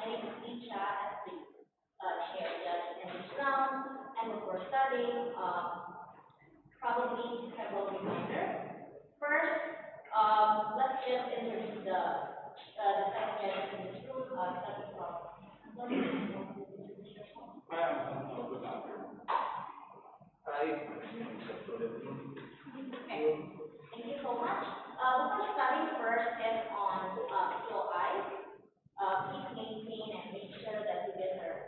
any speech as the chair judge in this round, and before starting, probably several reminders. First, let's just introduce the second judge in this room, starting from Okay. Thank you so much. Before starting, first is on POI. Please maintain and make sure that you guys are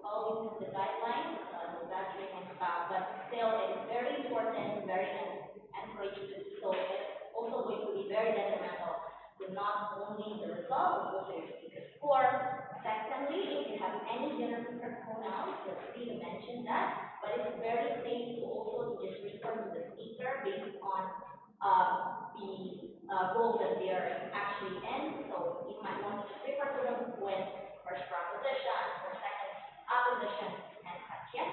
following the guidelines, no gathering and stuff. But still, it's very important, very encouraged to do so. It's also going to be very detrimental to not only the result, but also your speaker score. Secondly, if you have any gender preferred pronouns, feel free to mention that. But it's very safe to also just refer to the speaker based on the role that they are actually in. So you might want to just refer to them when first proposition, or second opposition, and such. Yes.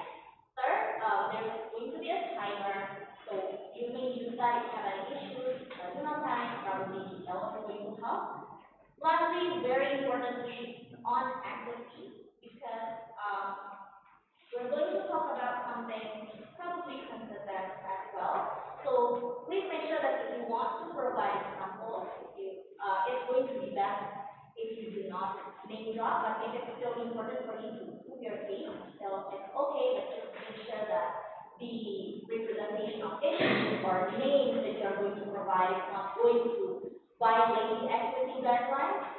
Third, there's going to be a timer. So you may use that if you have any issues. Do not panic. Probably Ella is going to help. Lastly, very importantly, on activity, because we're going to talk about something probably sensitive as well. So please make sure that if you want to provide examples, it's going to be best if you do not name drop, but if it's still important for you to prove your case, so it's okay, but just make sure that the representation of issues or names that you're going to provide is not going to violate the equity guidelines.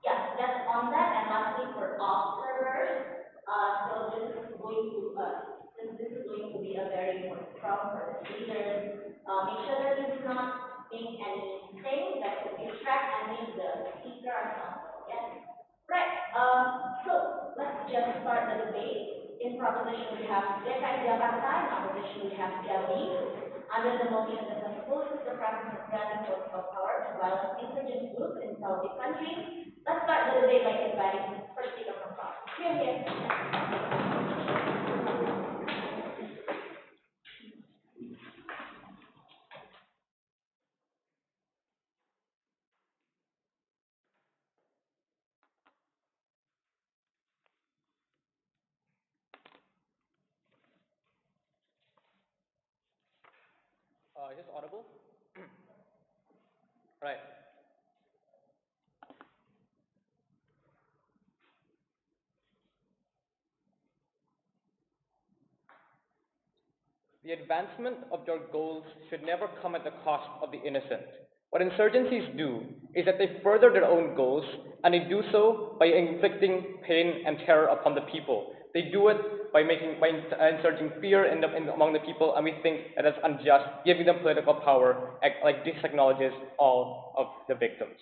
Yeah, that's on that. And lastly, for observers, so this is going to be a very important problem for the leaders. Make sure that you do not make anything that could distract any of the speaker or council. Yes. Right. So let's just start the debate. In proposition we have DKI Jakarta, in opposition we have Jambi. Under the motion that opposes the practice of granting political power to violent insurgent groups in Saudi countries. Let's start the debate by inviting first speaker from France. Here. Is this audible? Right. The advancement of your goals should never come at the cost of the innocent. What insurgencies do is that they further their own goals, and they do so by inflicting pain and terror upon the people. They do it by inserting fear among the people, and we think that is unjust, giving them political power, like disacknowledges all of the victims.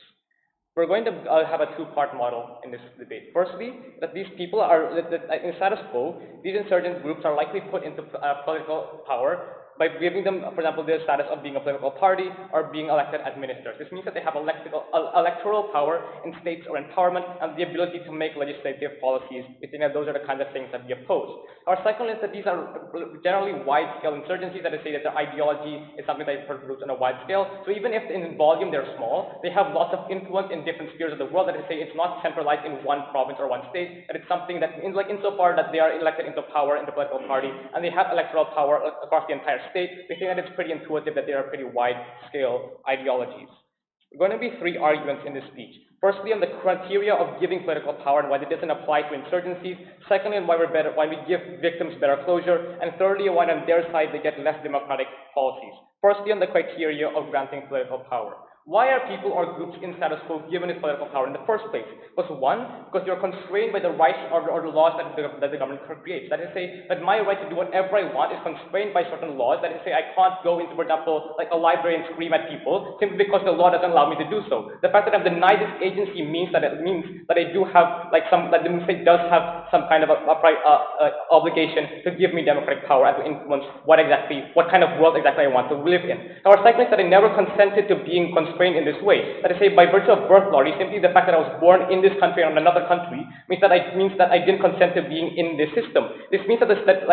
We're going to have a two-part model in this debate. Firstly, that these people are, that in status quo, these insurgent groups are likely put into political power by giving them, for example, the status of being a political party or being elected as ministers. This means that they have electoral power in states or empowerment and the ability to make legislative policies. We think that those are the kinds of things that we oppose. Our second is that these are generally wide-scale insurgencies, that is, say that their ideology is something that produces on a wide scale. So even if in volume they're small, they have lots of influence in different spheres of the world. That is, say it's not centralized in one province or one state. That it's something that, insofar that they are elected into power in the political party and they have electoral power across the entire state, we think that it's pretty intuitive that they are pretty wide-scale ideologies. There are going to be three arguments in this speech. Firstly, on the criteria of giving political power and why it doesn't apply to insurgencies. Secondly, on why we give victims better closure. And thirdly, why on their side they get less democratic policies. Firstly, on the criteria of granting political power. Why are people or groups in status quo given this political power in the first place? Because one, because you're constrained by the rights or the laws that the government creates. That is to say that my right to do whatever I want is constrained by certain laws. That is to say I can't go into, for example, like a library and scream at people simply because the law doesn't allow me to do so. The fact that I'm denied this agency means that I do have that the state does have some kind of obligation to give me democratic power and to influence what kind of world exactly I want to live in. Now, our second is that I never consented to being constrained constrained in this way. That is, say, by virtue of birth lottery, simply the fact that I was born in this country or in another country means that I didn't consent to being in this system. This means that the state,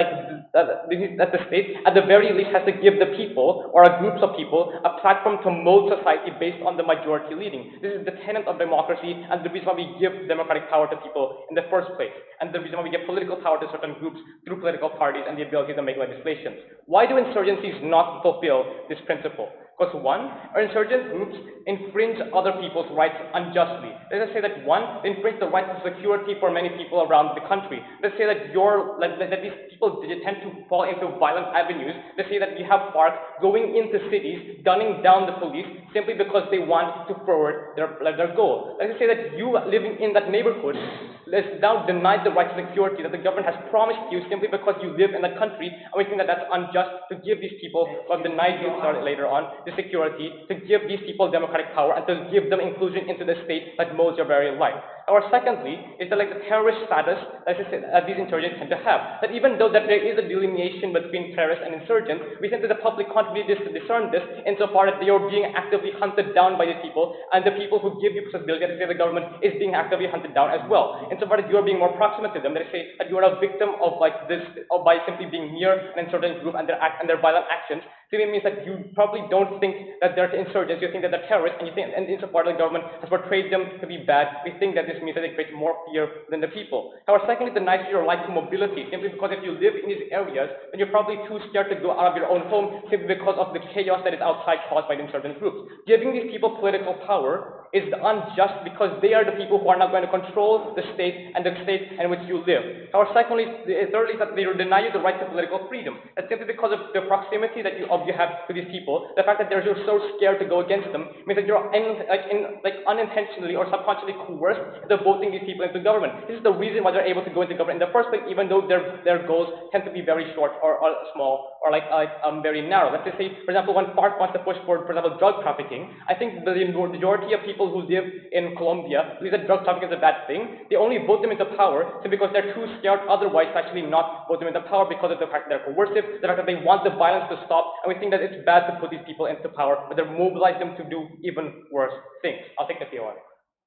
at the very least, has to give the people or groups of people a platform to mold society based on the majority leading. This is the tenet of democracy, and the reason why we give democratic power to people in the first place, and the reason why we give political power to certain groups through political parties and the ability to make legislations. Why do insurgencies not fulfill this principle? Because one, our insurgent groups infringe other people's rights unjustly. Let us say that one, they infringe the right to security for many people around the country. Let's say that that these people tend to fall into violent avenues. Let's say that you have FARC going into cities, gunning down the police simply because they want to forward their goal. Let's say that you living in that neighborhood is now denied the right to security that the government has promised you simply because you live in the country, and we think that that's unjust to give these people who have denied you later on the security, to give these people democratic power, and to give them inclusion into the state that molds your very life. Or secondly, is that the terrorist status that these insurgents tend to have. That even though that there is a delineation between terrorists and insurgents, we think that the public can't really discern this insofar that they are being actively hunted down by these people, and the people who give you possibility, that the government is being actively hunted down as well. Insofar as you are being more proximate to them, they say that you are a victim of this, or by simply being near an insurgent group and their violent actions, simply means that you probably don't think that they're insurgents, you think that they're terrorists, and you think, and insofar as the government has portrayed them to be bad, we think that this means that they create more fear than the people. However, secondly, it denies your right to mobility, simply because if you live in these areas, then you're probably too scared to go out of your own home, simply because of the chaos that is outside caused by the insurgent groups. Giving these people political power is unjust because they are the people who are now going to control the state and the state in which you live. However, thirdly, that they deny you the right to political freedom. That's simply because of the proximity that you have to these people. The fact that you're so scared to go against them means that you're unintentionally or subconsciously coerced into voting these people into government. This is the reason why they're able to go into government in the first place, even though their goals tend to be very short or small or very narrow. Let's just say, for example, when FARC wants to push for example, drug trafficking, I think the majority of people who live in Colombia believe that drug trafficking is a bad thing. They only vote them into power simply because they're too scared otherwise to actually not vote them into power because of the fact that they're coercive, the fact that they want the violence to stop, and we think that it's bad to put these people into power, but they mobilize them to do even worse things. I'll take the POI.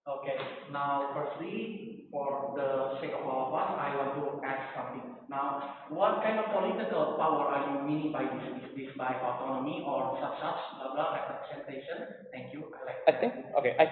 Okay, now firstly, for the sake of all of us, I want to ask something. Now, what kind of political power are you meaning by this? Is this by autonomy or such, blah, blah, representation? Thank you. I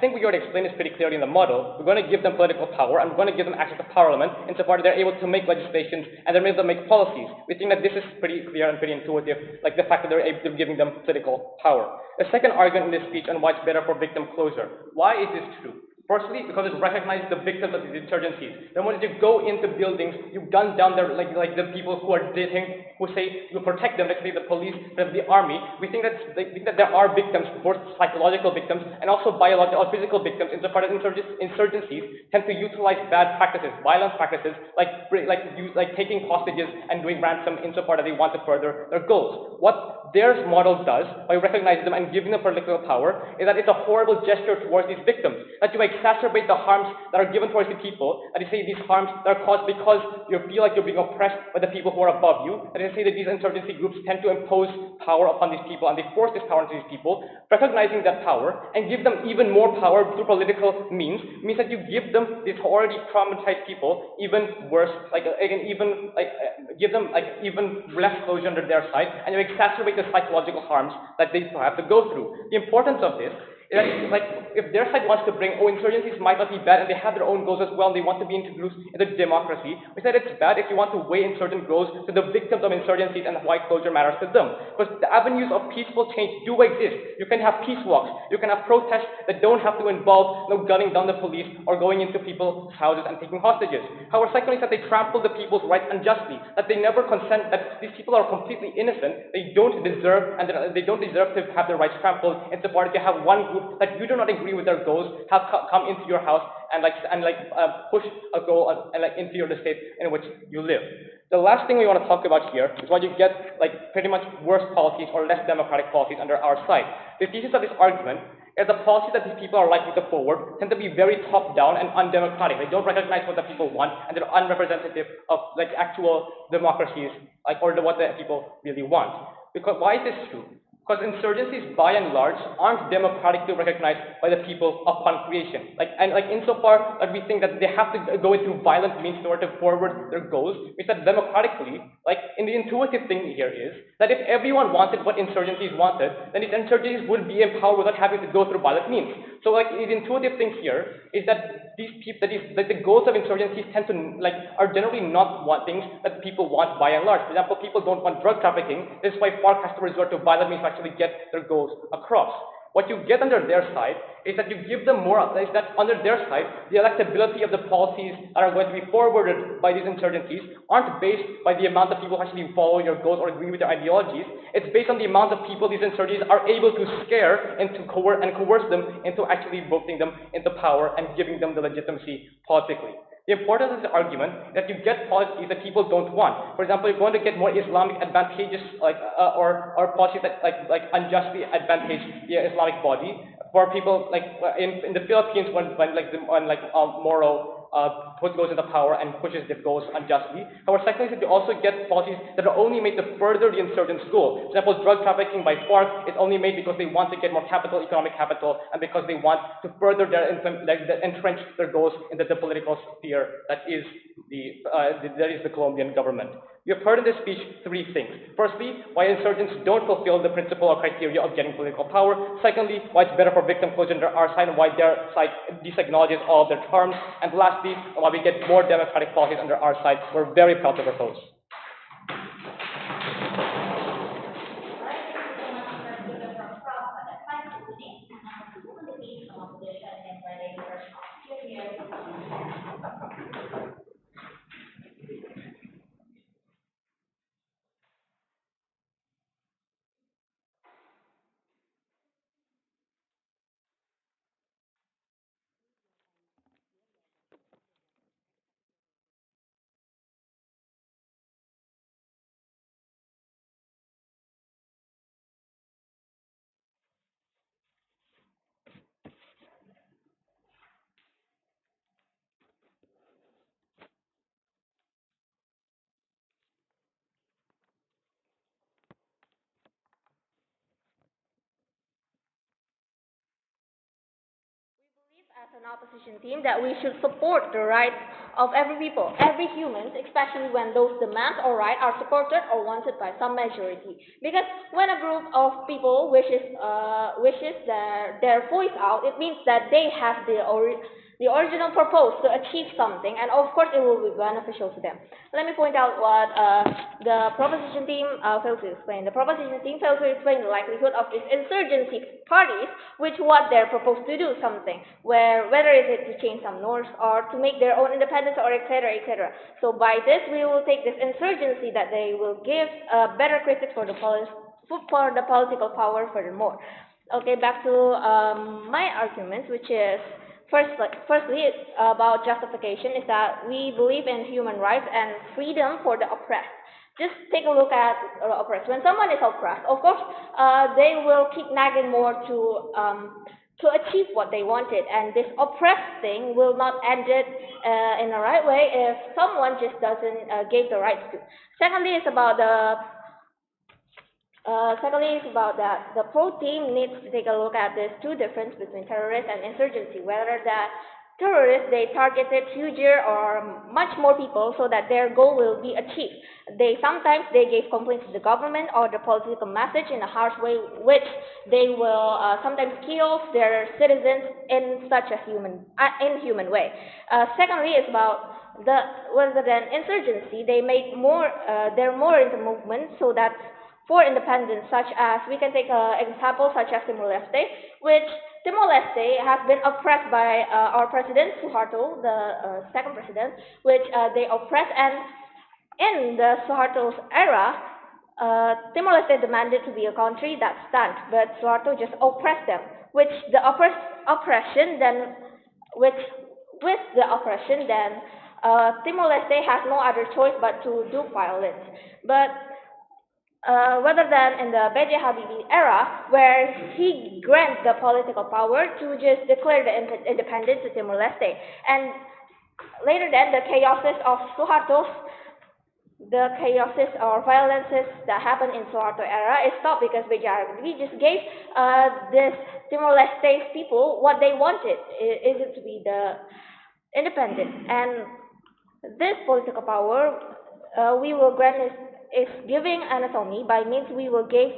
think we already explained this pretty clearly in the model. We're going to give them political power, and we're going to give them access to parliament insofar as they're able to make legislations and they're able to make policies. We think that this is pretty clear and pretty intuitive, like the fact that they're able to giving them political power. The second argument in this speech on why it's better for victim closure. Why is this true? Firstly, because it recognizes the victims of these insurgencies. Then when you go into buildings, you gun down the the people who are dating, who say you protect them, like say the police, the army. We think that there are victims, both psychological victims and also biological or physical victims, insofar as insurgencies tend to utilize bad practices, violent practices, like taking hostages and doing ransom, insofar as they want to further their goals. What their model does, by recognizing them and giving them political power, is that it's a horrible gesture towards these victims. That you exacerbate the harms that are given towards the people, and you say these harms that are caused because you feel like you're being oppressed by the people who are above you, and you say that these insurgency groups tend to impose power upon these people, and they force this power into these people. Recognizing that power and give them even more power through political means that you give them these already traumatized people even worse, give them even less closure under their side, and you exacerbate the psychological harms that they have to go through. The importance of this is that, if their side wants to bring, insurgencies might not be bad, and they have their own goals as well, and they want to be introduced into democracy, we said it's bad if you want to weigh insurgent goals to the victims of insurgencies and why closure matters to them. Because the avenues of peaceful change do exist. You can have peace walks, you can have protests that don't have to involve gunning down the police or going into people's houses and taking hostages. However, secondly, that they trample the people's rights unjustly, that they never consent, that these people are completely innocent, they don't deserve to have their rights trampled, insofar as you have one group that you do not agree with their goals have come into your house and push a goal into your estate in which you live. The last thing we want to talk about here is why you get pretty much worse policies or less democratic policies under our side. The thesis of this argument is the policies that these people are likely to forward tend to be very top-down and undemocratic. They don't recognize what the people want, and they're unrepresentative of actual democracies or what the people really want. Because why is this true? Because insurgencies, by and large, aren't democratically recognized by the people upon creation. Like insofar that we think that they have to go through violent means in order to forward their goals, is that democratically, like, in the intuitive thing here is that if everyone wanted what insurgencies wanted, then these insurgencies would be in power without having to go through violent means. So, like, the intuitive thing here is that these people, that the goals of insurgencies tend to, like, are generally not what things that people want by and large. For example, people don't want drug trafficking. This is why FARC has to resort to violent means to actually get their goals across. What you get under their side is that you give them more, is that under their side, the electability of the policies that are going to be forwarded by these insurgencies aren't based by the amount of people who actually follow your goals or agree with your ideologies. It's based on the amount of people these insurgencies are able to scare and to coerce them into actually voting them into power and giving them the legitimacy politically. The importance of the argument that you get policies that people don't want. For example, you're going to get more Islamic advantageous, or policies that unjustly advantage the Islamic body for people like in the Philippines when Moro goes into power and pushes the goals unjustly. However, secondly, you also get policies that are only made to further the insurgents' goal. For example, drug trafficking by FARC is only made because they want to get more capital, economic capital, and because they want to further entrench their goals into the political sphere that is the Colombian government. You have heard in this speech three things. Firstly, why insurgents don't fulfill the principle or criteria of getting political power. Secondly, why it's better for victim closer under our side and why their side disacknowledges all of their charms. And lastly, why we get more democratic policies under our side. We're very proud to propose. As an opposition team, that we should support the rights of every people, every human, especially when those demands or rights are supported or wanted by some majority. Because when a group of people wishes their voice out, it means that they have the original purpose to achieve something, and of course it will be beneficial to them. Let me point out what the proposition team failed to explain. The proposition team failed to explain the likelihood of these insurgency parties, which what they're proposed to do something, whether is it to change some norms or to make their own independence or etc. etc. So by this we will take this insurgency that they will give better critics for the political power furthermore. Okay, back to my arguments, which is firstly, about justification is that we believe in human rights and freedom for the oppressed. Just take a look at oppressed. When someone is oppressed, of course, they will keep nagging more to achieve what they wanted, and this oppressed thing will not end it in the right way if someone just doesn't give the rights to. Secondly, it's about that the pro team needs to take a look at this two difference between terrorists and insurgency, whether that terrorists, they targeted huger or much more people so that their goal will be achieved. Sometimes they gave complaints to the government or the political message in a harsh way, which they will sometimes kill their citizens in such a inhuman way. Secondly, it's about rather than insurgency, they're more into movement, so that for independence, such as we can take an example such as Timor-Leste, which Timor-Leste has been oppressed by our president Suharto, the second president, which they oppressed, and in the Suharto's era, Timor-Leste demanded to be a country that stands, but Suharto just oppressed them, which the oppression then, with the oppression then, Timor-Leste has no other choice but to do violence. But rather than in the B.J. Habibie era, where he grants the political power to just declare the independence to Timor-Leste. And later then, the chaoses of Suharto's the chaoses or violences that happened in Soeharto era is stopped because we just gave this Timor-Leste people what they wanted, is it to be the independent. And this political power we will grant is giving anatomy by means we will give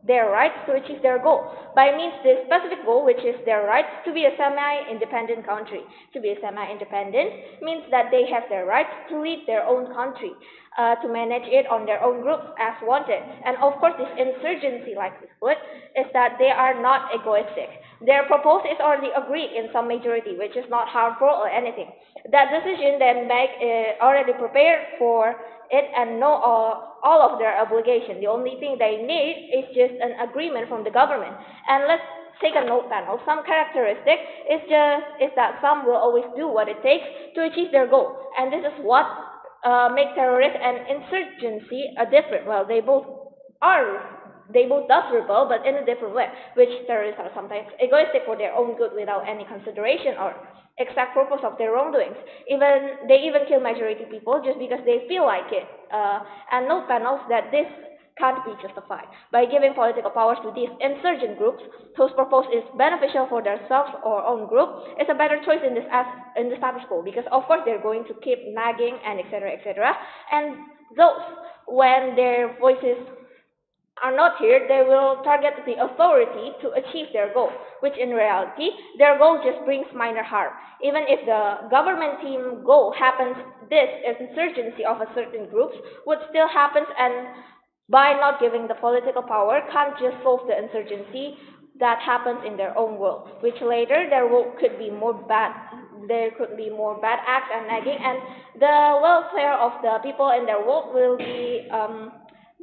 their rights to achieve their goal. By means the specific goal, which is their rights to be a semi-independent country. To be a semi-independent means that they have their rights to lead their own country, to manage it on their own groups as wanted. And of course, this insurgency, like this put, is that they are not egoistic. Their proposal is already agreed in some majority, which is not harmful or anything. That decision then make already prepared for it and know all of their obligation. The only thing they need is just an agreement from the government. And let's take a note panel. Some characteristic is that some will always do what it takes to achieve their goal. And this is what make terrorism and insurgency a different. Well, they both does rebel, but in a different way, which terrorists are sometimes egoistic for their own good without any consideration or exact purpose of their wrongdoings. They even kill majority people just because they feel like it. And note panels that this can't be justified. By giving political powers to these insurgent groups, whose purpose is beneficial for themselves or own group, is a better choice in the status quo, because of course they're going to keep nagging and etc. etc. And those, when their voices are not here, they will target the authority to achieve their goal, which in reality, their goal just brings minor harm. Even if the government team goal happens, this insurgency of a certain groups would still happen, and by not giving the political power, can't just solve the insurgency that happens in their own world, which later could be more bad. There could be more bad acts and nagging, and the welfare of the people in their world will be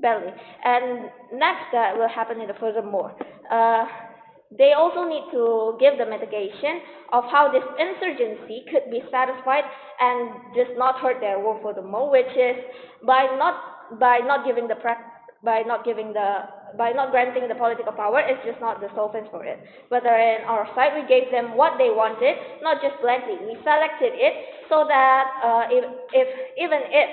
belly. And next that will happen in the furthermore. They also need to give the mitigation of how this insurgency could be satisfied and just not hurt their world furthermore, which is by not giving the by not granting the political power, it's just not the solvent for it. But on our side, we gave them what they wanted, not just blankly. We selected it so that if even if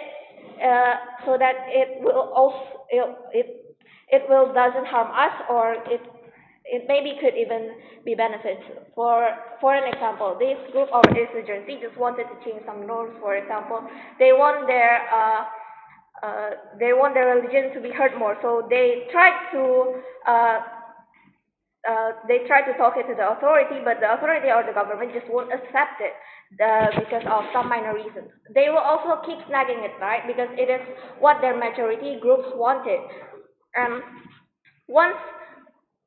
so that it will also it will doesn't harm us, or it maybe could even be benefits. For an example, this group of insurgency just wanted to change some norms. For example, they want their religion to be heard more, so they tried to talk it to the authority, but the authority or the government just won't accept it because of some minor reasons. They will also keep snagging it, right? Because it is what their majority groups wanted. Um, once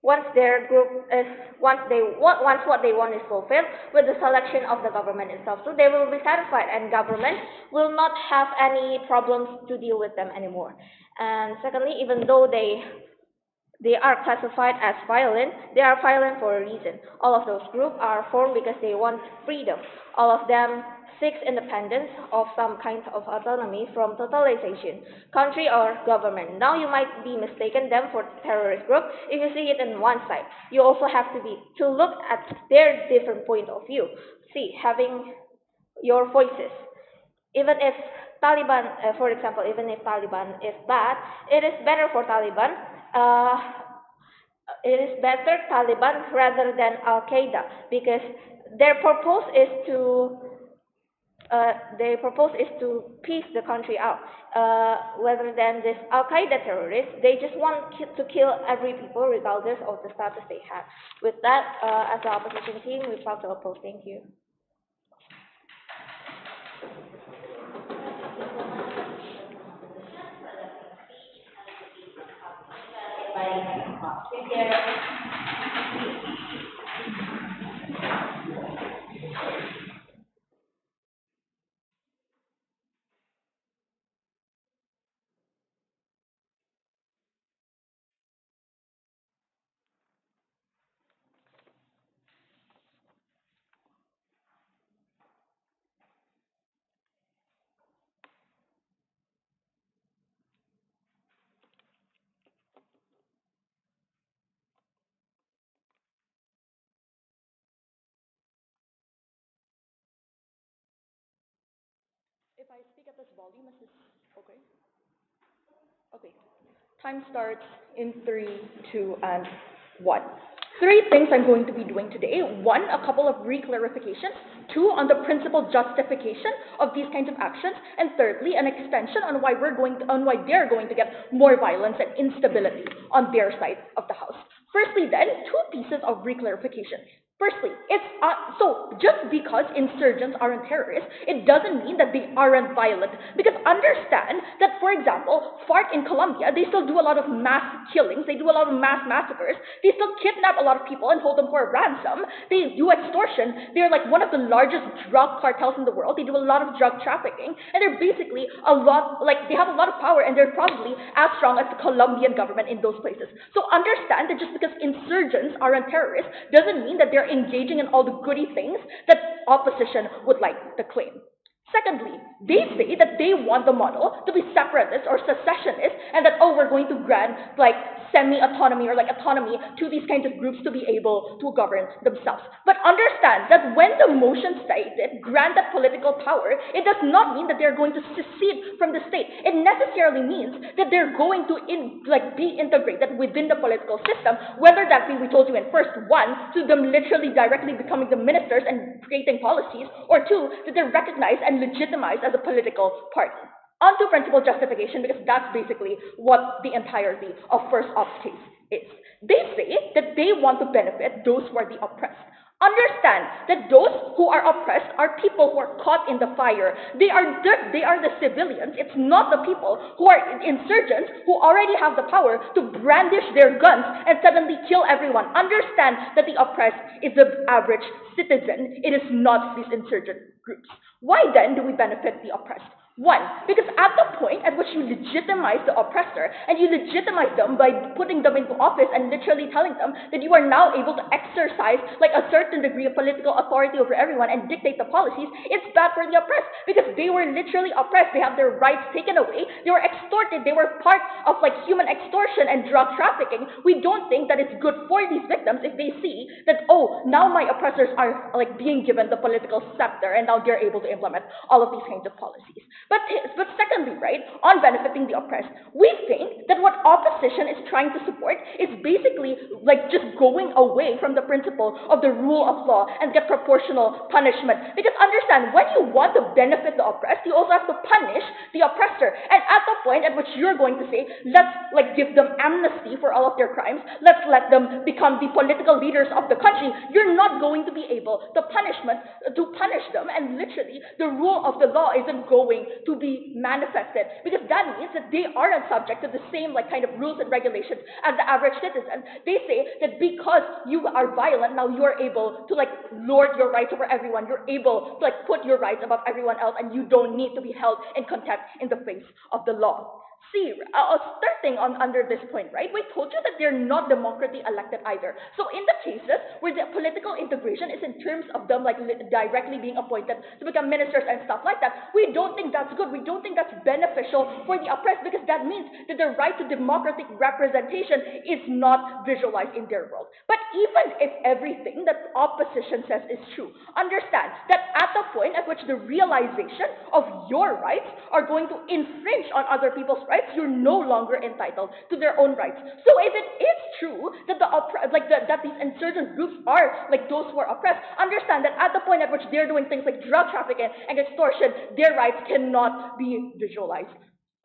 once their group is once what they want is fulfilled with the selection of the government itself, so they will be satisfied, and government will not have any problems to deal with them anymore. And secondly, even though they are classified as violent, they are violent for a reason. All of those groups are formed because they want freedom. All of them seek independence of some kind of autonomy from totalization, country or government. Now you might be mistaken them for terrorist group if you see it in one side. You also have to look at their different point of view. See, having your voices. Even if Taliban, for example, even if Taliban is bad, it is better for Taliban. Uh, it is better Taliban rather than Al Qaeda, because their purpose is to piece the country out. Rather than this Al Qaeda terrorists, they just want to kill every people regardless of the status they have. With that, as the opposition team, we proud to oppose. Thank you. If I speak at this volume, is this okay? Okay. Time starts in three, two, and one. Three things I'm going to be doing today. One, a couple of re-clarifications. Two, on the principal justification of these kinds of actions. And thirdly, an extension on why they're going to get more violence and instability on their side of the house. Firstly, then, two pieces of re-clarification. Firstly, so just because insurgents aren't terrorists, it doesn't mean that they aren't violent. Because understand that, for example, FARC in Colombia, they still do a lot of mass killings, they do a lot of mass massacres, they still kidnap a lot of people and hold them for a ransom, they do extortion, they're like one of the largest drug cartels in the world, they do a lot of drug trafficking, and they're basically they have a lot of power, and they're probably as strong as the Colombian government in those places. So understand that just because insurgents aren't terrorists doesn't mean that they're engaging in all the goody things that opposition would like to claim. Secondly, they say that they want the model to be separatist or secessionist, and that, we're going to grant semi-autonomy or autonomy to these kinds of groups to be able to govern themselves. But understand that when the motion stated grant that political power, it does not mean that they're going to secede from the state. It necessarily means that they're going to be integrated within the political system, whether that be, we told you in first one, to them literally directly becoming the ministers and creating policies, or two, that they're recognized and legitimized as a political party. On to principal justification, because that's basically what the entirety of First Ops case is. They say that they want to benefit those who are the oppressed. Understand that those who are oppressed are people who are caught in the fire. They are the civilians. It's not the people who are insurgents who already have the power to brandish their guns and suddenly kill everyone. Understand that the oppressed is the average citizen. It is not these insurgent groups. Why then do we benefit the oppressed? One, because at the point at which you legitimize the oppressor, and you legitimize them by putting them into office and literally telling them that you are now able to exercise a certain degree of political authority over everyone and dictate the policies, it's bad for the oppressed, because they were literally oppressed. They have their rights taken away, they were extorted, they were part of human extortion and drug trafficking. We don't think that it's good for these victims if they see that, now my oppressors are being given the political scepter, and now they're able to implement all of these kinds of policies. But secondly, right, on benefiting the oppressed, we think that what opposition is trying to support is basically just going away from the principle of the rule of law and get proportional punishment. Because understand, when you want to benefit the oppressed, you also have to punish the oppressor. And at the point at which you're going to say, let's give them amnesty for all of their crimes, let's let them become the political leaders of the country, you're not going to be able to punish them, and literally the rule of the law isn't going to be manifested, because that means that they aren't subject to the same kind of rules and regulations as the average citizen. They say that because you are violent, now you are able to lord your rights over everyone. You're able to put your rights above everyone else, and you don't need to be held in contempt in the face of the law. See, starting under this point, right, we told you that they're not democratically elected either. So in the cases where the political integration is in terms of them directly being appointed to become ministers and stuff like that, we don't think that's good. We don't think that's beneficial for the oppressed, because that means that the right to democratic representation is not visualized in their world. But even if everything that opposition says is true, understand that at the point at which the realization of your rights are going to infringe on other people's rights, you're no longer entitled to their own rights. So if it is true that that these insurgent groups are those who are oppressed, understand that at the point at which they're doing things like drug trafficking and extortion, their rights cannot be visualized.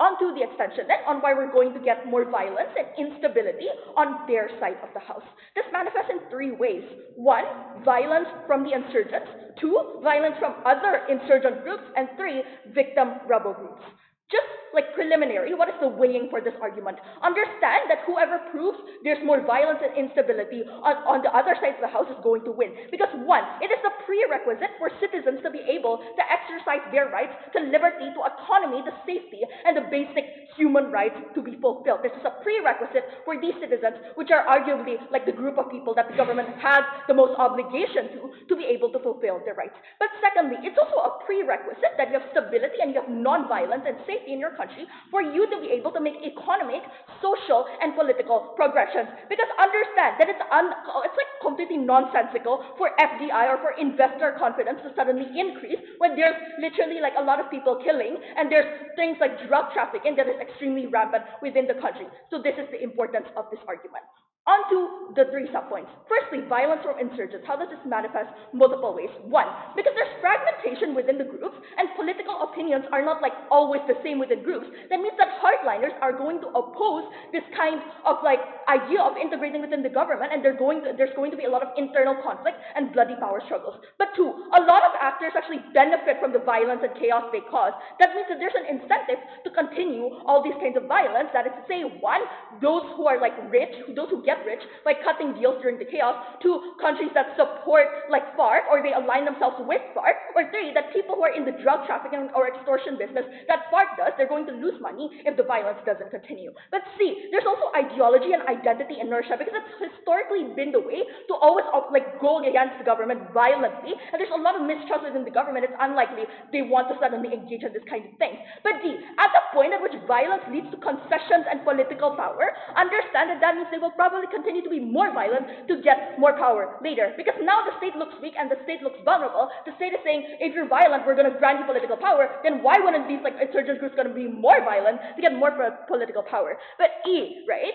On to the extension then, on why we're going to get more violence and instability on their side of the house. This manifests in three ways. One, violence from the insurgents. Two, violence from other insurgent groups. And three, victim rebel groups. Just preliminary, what is the weighing for this argument? Understand that whoever proves there's more violence and instability on the other side of the house is going to win. Because one, it is a prerequisite for citizens to be able to exercise their rights to liberty, to autonomy, to safety, and the basic human rights to be fulfilled. This is a prerequisite for these citizens, which are arguably the group of people that the government has the most obligation to be able to fulfill their rights. But secondly, it's also a prerequisite that you have stability and you have non-violence and safety in your country, country for you to be able to make economic, social, and political progressions. Because understand that it's like completely nonsensical for FDI or for investor confidence to suddenly increase when there's literally like a lot of people killing and there's things like drug trafficking that is extremely rampant within the country. So this is the importance of this argument. On to the three subpoints. Firstly, violence from insurgents. How does this manifest? Multiple ways. One, because there's fragmentation within the groups and political opinions are not like always the same within groups. That means that hardliners are going to oppose this kind of like idea of integrating within the government, and there's going to be a lot of internal conflict and bloody power struggles. But two, a lot of actors actually benefit from the violence and chaos they cause. That means that there's an incentive to continue all these kinds of violence. That is to say, one, those who are like rich, those who get rich by cutting deals during the chaos, two, countries that support like FARC or they align themselves with FARC, or three, that people who are in the drug trafficking or extortion business that FARC does, they're going to lose money if the violence doesn't continue. But see, there's also ideology and identity inertia, because it's historically been the way to always like go against the government violently, and there's a lot of mistrust within the government. It's unlikely they want to suddenly engage in this kind of thing. But D, at the point at which violence leads to concessions and political power, understand that that means they will probably continue to be more violent to get more power later. Because now the state looks weak and the state looks vulnerable. The state is saying, if you're violent, we're going to grant you political power. Then why wouldn't these like insurgent groups going to be more violent to get more political power? But E, right?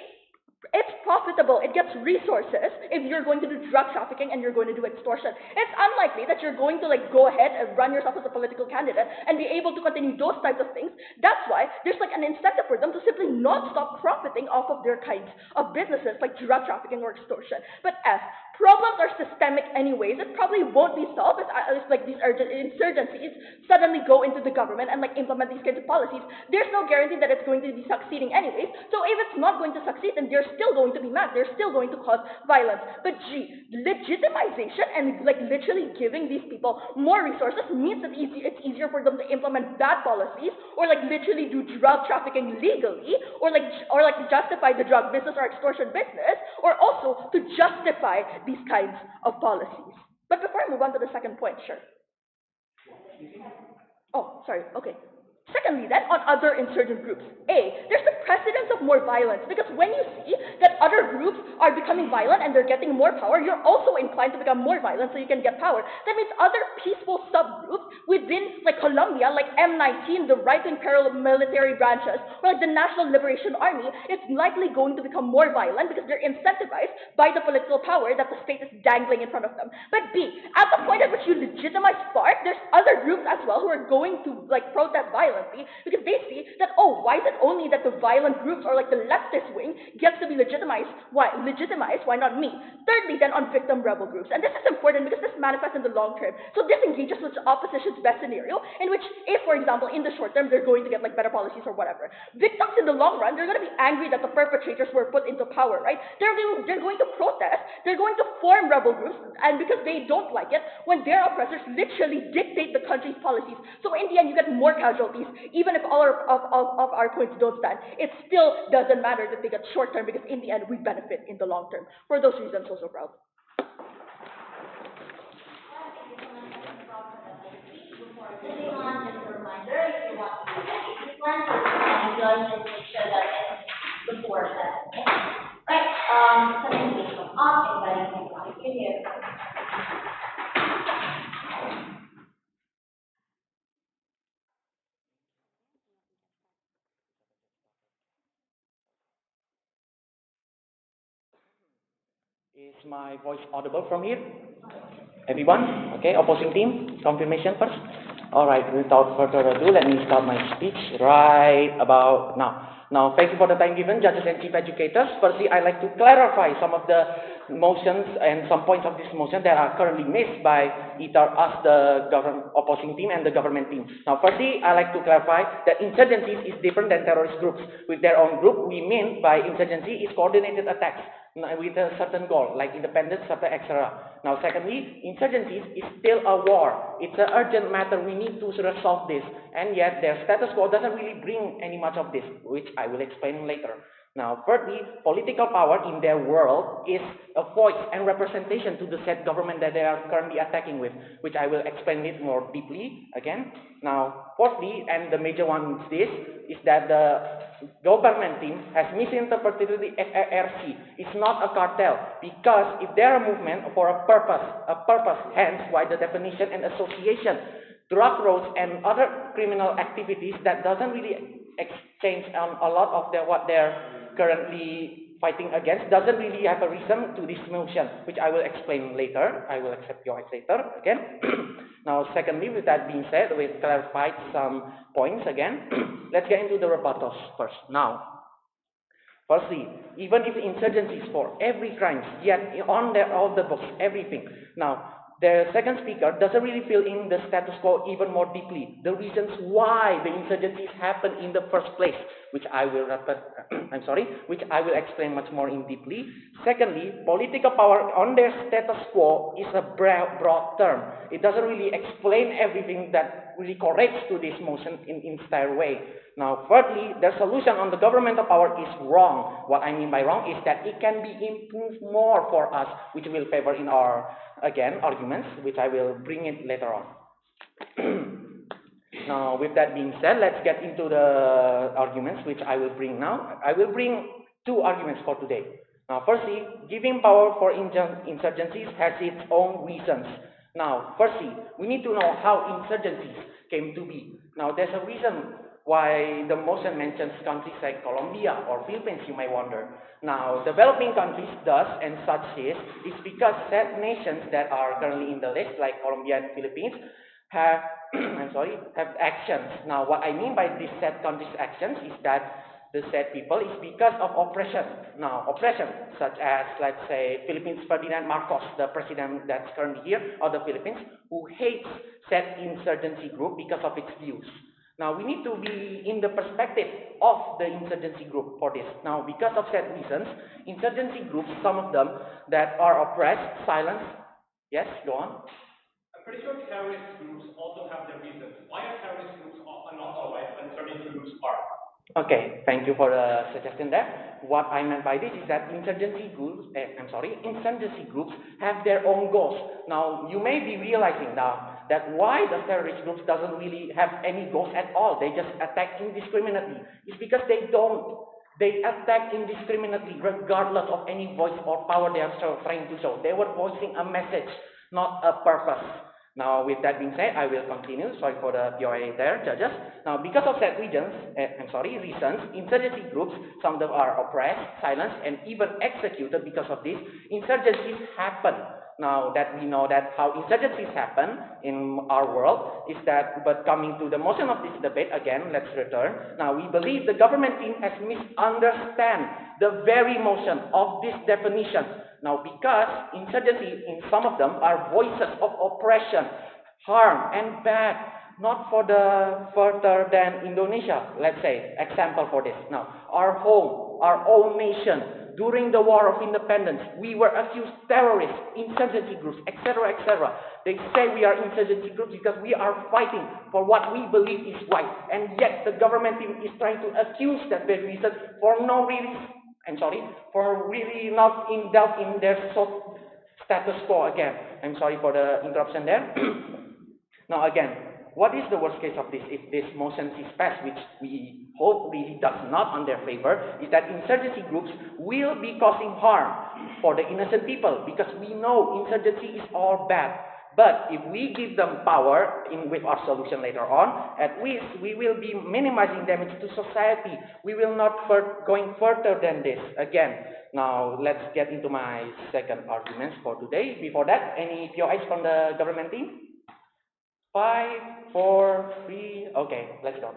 It's profitable. It gets resources if you're going to do drug trafficking and you're going to do extortion. It's unlikely that you're going to like go ahead and run yourself as a political candidate and be able to continue those types of things. That's why there's like an incentive for them to simply not stop profiting off of their kinds of businesses like drug trafficking or extortion. But F, problems are systemic anyways. It probably won't be solved if like these insurgencies suddenly go into the government and like implement these kinds of policies. There's no guarantee that it's going to be succeeding anyways. So if it's not going to succeed, then there's still going to be mad. They're still going to cause violence. But G, legitimization and like literally giving these people more resources means that it's easier for them to implement bad policies or like literally do drug trafficking legally or like justify the drug business or extortion business, or also to justify these kinds of policies. But before I move on to the second point, sure. Oh, sorry, okay. Secondly, then, on other insurgent groups. A, there's the precedence of more violence, because when you see that other groups are becoming violent and they're getting more power, you're also inclined to become more violent so you can get power. That means other peaceful subgroups within, like Colombia, like M19, the right-wing paramilitary branches, or like the National Liberation Army, it's likely going to become more violent because they're incentivized by the political power that the state is dangling in front of them. But B, at the point at which you legitimize FARC, there's other groups as well who are going to like protest violence, because they see that, oh, why is it only that the violent groups or like the leftist wing gets to be legitimized? Why not me? Thirdly, then, on victim rebel groups. And this is important because this manifests in the long term. So this engages with the opposition's best scenario, in which if, for example, in the short term, they're going to get like better policies or whatever. Victims in the long run, they're going to be angry that the perpetrators were put into power, right? They're going to protest, they're going to form rebel groups, and because they don't like it, when their oppressors literally dictate the country's policies. So in the end, you get more casualties. Even if all of our points don't stand, it still doesn't matter that they get short term, because in the end we benefit in the long term. For those reasons, also proud. Moving on, just a reminder, if you want to do this one, and just make sure that it's before that. Okay? Right, presentation off, everybody can continue. Is my voice audible from here? Everyone? Okay, opposing team, confirmation first. All right, without further ado, let me start my speech right about now. Now, thank you for the time given, judges and chief educators. Firstly, I'd like to clarify some of the motions and some points of this motion that are currently missed by either us, the opposing team, and the government team. Now, firstly, I'd like to clarify that insurgencies is different than terrorist groups. With their own group, we mean by insurgency is coordinated attacks with a certain goal, like independence, etc. Now, secondly, insurgencies is still a war. It's an urgent matter. We need to resolve this. And yet, their status quo doesn't really bring any much of this, which I will explain later. Now, thirdly, political power in their world is a voice and representation to the said government that they are currently attacking with, which I will explain it more deeply again. Now, fourthly, and the major one is this, is that the government team has misinterpreted the FARC. It's not a cartel, because if they're a movement for a purpose, hence why the definition and association, drug roads and other criminal activities that doesn't really exchange a lot of what they're currently fighting against doesn't really have a reason to this motion, which I will explain later. I will accept your eyes later again. Now, secondly, with that being said, we've clarified some points again. Let's get into the rebuttals first. Now, firstly, even if insurgencies for every crime, yet on all the books, everything. Now, the second speaker doesn't really fill in the status quo even more deeply, the reasons why the insurgencies happen in the first place, which I will which I will explain much more in deeply. Secondly, political power on their status quo is a broad term. It doesn't really explain everything that really correlates to this motion in entire way. Now, thirdly, the solution on the governmental power is wrong. What I mean by wrong is that it can be improved more for us, which will favor in our, again, arguments, which I will bring it later on. Now, with that being said, let's get into the arguments, which I will bring now. I will bring two arguments for today. Now, firstly, giving power for insurgencies has its own reasons. Now, firstly, we need to know how insurgencies came to be. Now, there's a reason why the motion mentions countries like Colombia or Philippines, you may wonder. Now, developing countries thus and such is because said nations that are currently in the list, like Colombia and Philippines, have have actions. Now, what I mean by these said countries' actions is that the said people is because of oppression. Now, oppression such as, let's say, Philippines Ferdinand Marcos, the president that's currently here, or the Philippines, who hates said insurgency group because of its views. Now, we need to be in the perspective of the insurgency group for this. Now, because of said reasons, insurgency groups, some of them that are oppressed, silenced. Yes, go on. I'm pretty sure terrorist groups also have their reasons. Why are terrorist groups often not alright when certain groups are? Okay, thank you for the suggestion there. What I meant by this is that insurgency groups have their own goals. Now, you may be realizing now that why the terrorist groups doesn't really have any goals at all. They just attack indiscriminately. It's because they attack indiscriminately regardless of any voice or power they are trying to show. They were voicing a message, not a purpose. Now, with that being said, I will continue. Sorry for the POA there, judges. Now, because of said reasons, insurgency groups, some of them are oppressed, silenced, and even executed because of this. Insurgencies happen. Now that we know that how insurgencies happen in our world is that, but coming to the motion of this debate again, let's return. Now, we believe the government team has misunderstood the very motion of this definition. Now, because insurgency in some of them are voices of oppression, harm, and bad, not for the further than Indonesia, let's say, example for this. Now, our home, our own nation, during the War of Independence, we were accused terrorists, insurgency groups, etc., etc. They say we are insurgency groups because we are fighting for what we believe is right, and yet the government team is trying to accuse that very reason for no reason. For really not indulge in their status quo again. I'm sorry for the interruption there. Now again, what is the worst case of this if this motion is passed, which we hope really does not on their favor, is that insurgency groups will be causing harm for the innocent people, because we know insurgency is all bad. But if we give them power with our solution later on, at least we will be minimizing damage to society. We will not going further than this. Again, now let's get into my second argument for today. Before that, any POIs from the government team? 5, 4, 3, okay, let's go.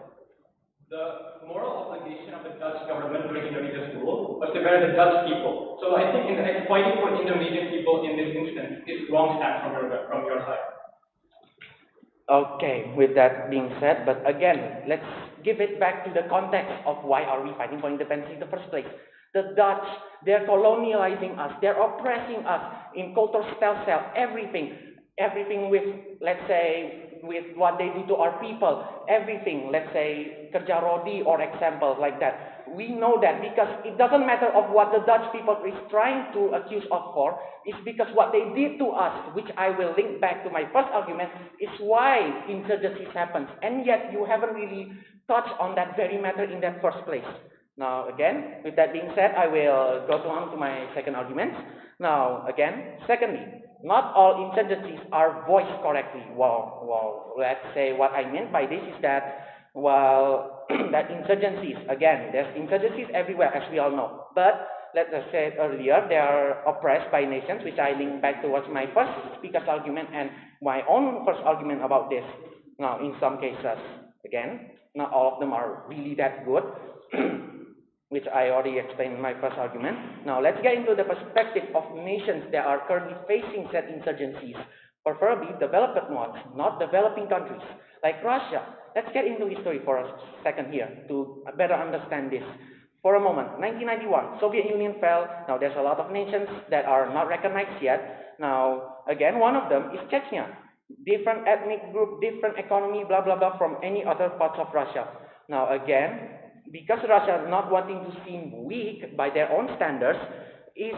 The moral obligation of the Dutch government during Indonesia's rule was to bear the Dutch people. So I think in fighting for Indonesian people in this instance is wrong stance from your side. Okay, with that being said, but again, let's give it back to the context of why are we fighting for independence in the first place. The Dutch, they're colonializing us, they're oppressing us in culture, style, everything with, let's say, with what they do to our people, everything, let's say, kerja rodi or example like that. We know that because it doesn't matter of what the Dutch people is trying to accuse us for, it's because what they did to us, which I will link back to my first argument, is why insurgencies happens. And yet you haven't really touched on that very matter in that first place. Now again, with that being said, I will go on to my second argument. Now again, secondly, not all insurgencies are voiced correctly. Well, let's say what I meant by this is that, well, that insurgencies, again, there's insurgencies everywhere, as we all know. But, let us say earlier, they are oppressed by nations, which I link back towards my first speaker's argument and my own first argument about this. Now, in some cases, again, not all of them are really that good, which I already explained in my first argument. Now, let's get into the perspective of nations that are currently facing said insurgencies, preferably developed ones, not developing countries, like Russia. Let's get into history for a second here to better understand this. For a moment, 1991, Soviet Union fell. Now, there's a lot of nations that are not recognized yet. Now, again, one of them is Chechnya. Different ethnic group, different economy, blah, blah, blah, from any other parts of Russia. Now, again, because Russia not wanting to seem weak by their own standards, is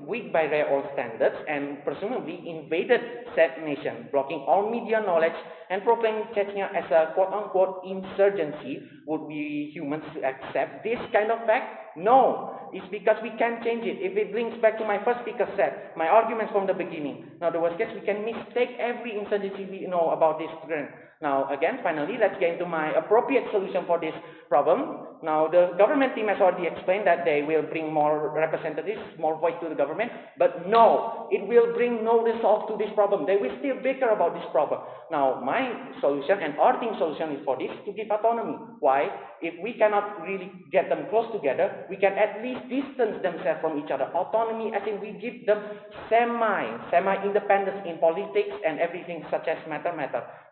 weak by their own standards, and presumably invaded said nation, blocking all media knowledge and proclaiming Chechnya as a quote-unquote insurgency. Would we humans accept this kind of fact? No. It's because we can't change it. If it links back to my first speaker said, my arguments from the beginning. Now, the worst case, we can mistake every insurgency we know about this trend. Now, again, finally, let's get into my appropriate solution for this problem. Now, the government team has already explained that they will bring more representatives, more voice to the government, but no, it will bring no resolve to this problem. They will still bicker about this problem. Now, my solution and our team's solution is for this to give autonomy. Why? If we cannot really get them close together, we can at least distance themselves from each other. Autonomy as in we give them semi-independence in politics and everything such as matter.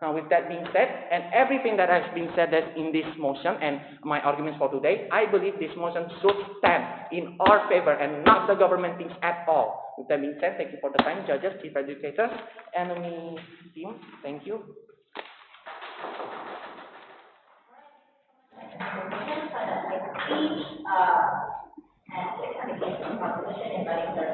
Now, with that being said, and everything that has been said in this motion and my arguments for today, I believe this motion should stand in our favor and not the government teams at all. With that being said, thank you for the time, judges, chief educators, enemy team. Thank you. Speech, and 600 cases of proposition inviting the